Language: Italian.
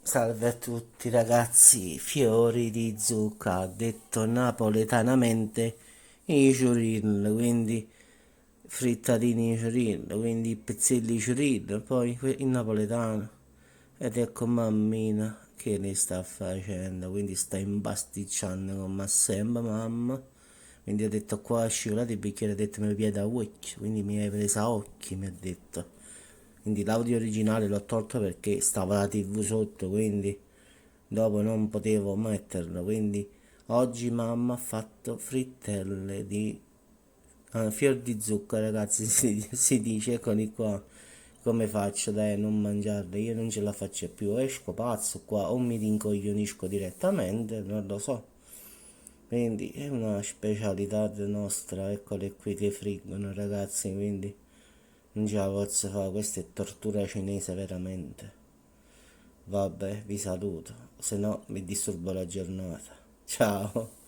Salve a tutti ragazzi, fiori di zucca, detto napoletanamente i churil, quindi frittatini churil, quindi pezzelli churil, poi in napoletano. Ed ecco mammina che ne sta facendo, quindi sta impasticciando come sempre mamma. Quindi ha detto qua scivolate il bicchiere, ha detto mi piede a occhio, quindi mi hai preso a occhi, mi ha detto. Quindi l'audio originale l'ho tolto perché stava la TV sotto, quindi dopo non potevo metterlo. Quindi oggi mamma ha fatto frittelle di fior di zucchero, ragazzi, si dice, eccoli qua. Come faccio dai a non mangiarle? Io non ce la faccio più, esco pazzo qua o mi rincoglionisco direttamente, non lo so. Quindi è una specialità nostra, eccole qui che friggono ragazzi, quindi non ce la posso fare, questa è tortura cinese veramente. Vabbè, vi saluto, se no mi disturbo la giornata. Ciao.